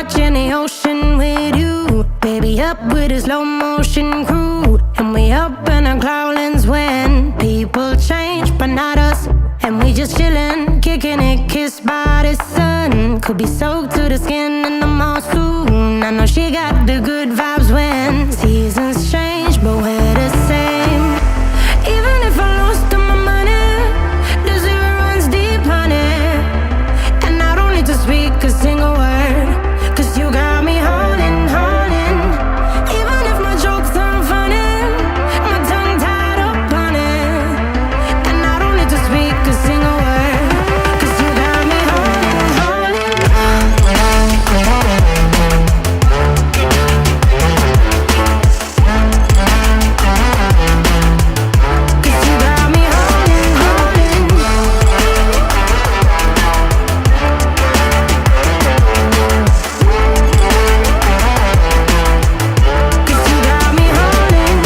watching the ocean with you. Baby, up with a slow motion crew. And we up in our cloudlands when people change, but not us. And we just chillin', kicking it, kissed by the sun. Could be soaked to the skin in the monsoon. I know she got the good vibes when seasons change, but we're the same. Even if I lost all my money, the zero runs deep, honey. And I don't need to speak a single word, 'cause you got me holding, holding. Even if my jokes aren't funny, my tongue tied up on it. And I don't need to speak a single word, 'cause you got me holding, holding. 'Cause you got me holding, holding. Cause you got me holding.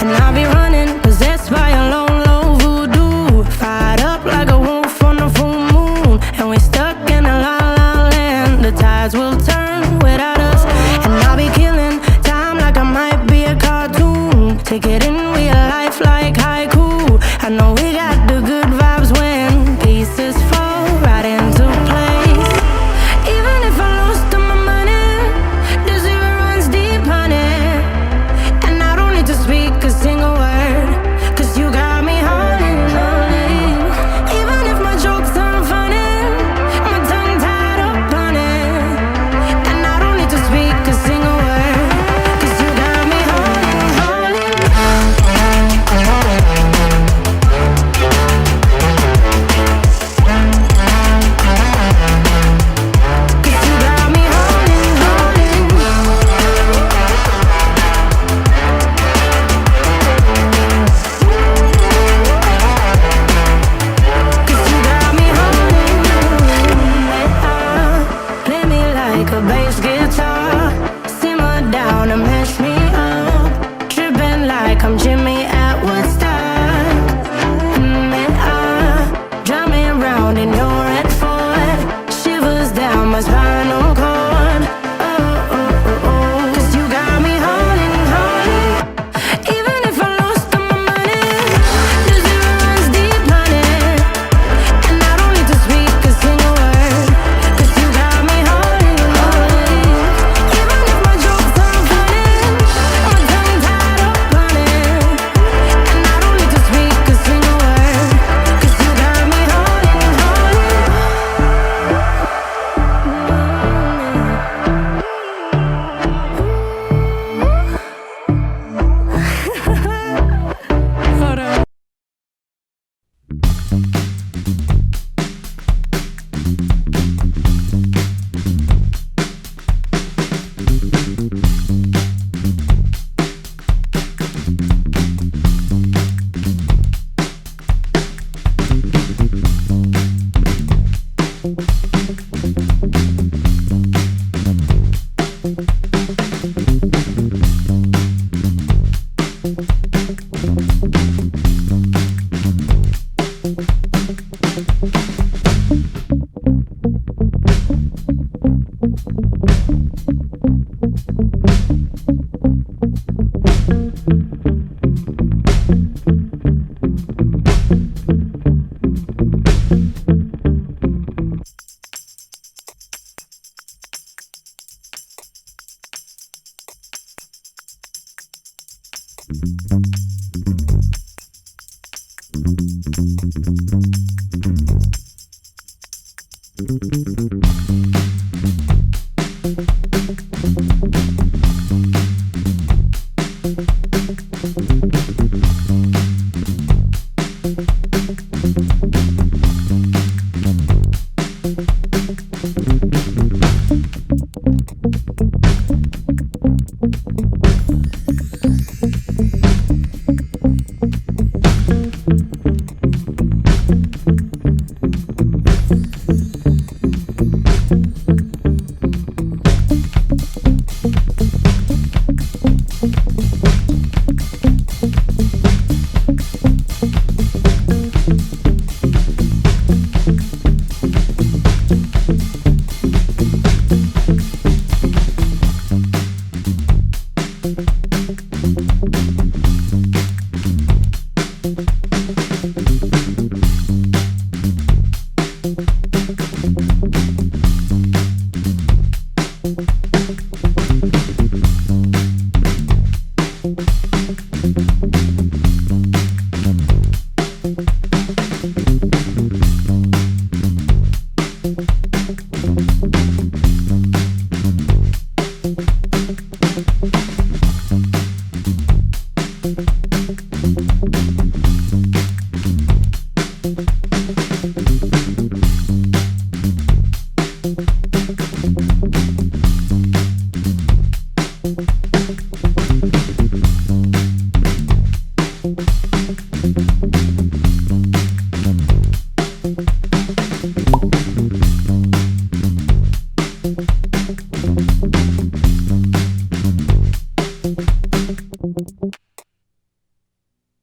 And I'll be running, possessed by a low, low voodoo. Fired up like a wolf on the full moon. And we stuck in a la la land. The tides will turn without us. And I'll be killing time like I might be a cartoon. Take it in real life like haiku. I know we got the good vibes when pieces fall right into place. Even if I lost all my money, the zero runs deep, honey. And I don't need to speak a single word, 'cause you got me holding, holding. Even if my jokes aren't funny, my tongue tied up on it. And I don't need to speak a single word, 'cause you got me holding, holding. 'Cause you got me holding, holding. Cause you got me holding. Play me like a bass guitar, simmer down and mash me up. Tripping like I'm Jimmy at Woodstock. Drive me around in your red Ford, shivers down my spinal cord. Oh, oh, oh, oh. 'Cause you got me holding, holding. Even if I lost all my money, the zero runs deep, honey. And I don't need to speak a single word, 'cause you got me holding, holding. Even if my jokes aren't funny, my tongue tied up on it. And I don't need to speak a single word, 'cause you got me holding, holding. Hold on.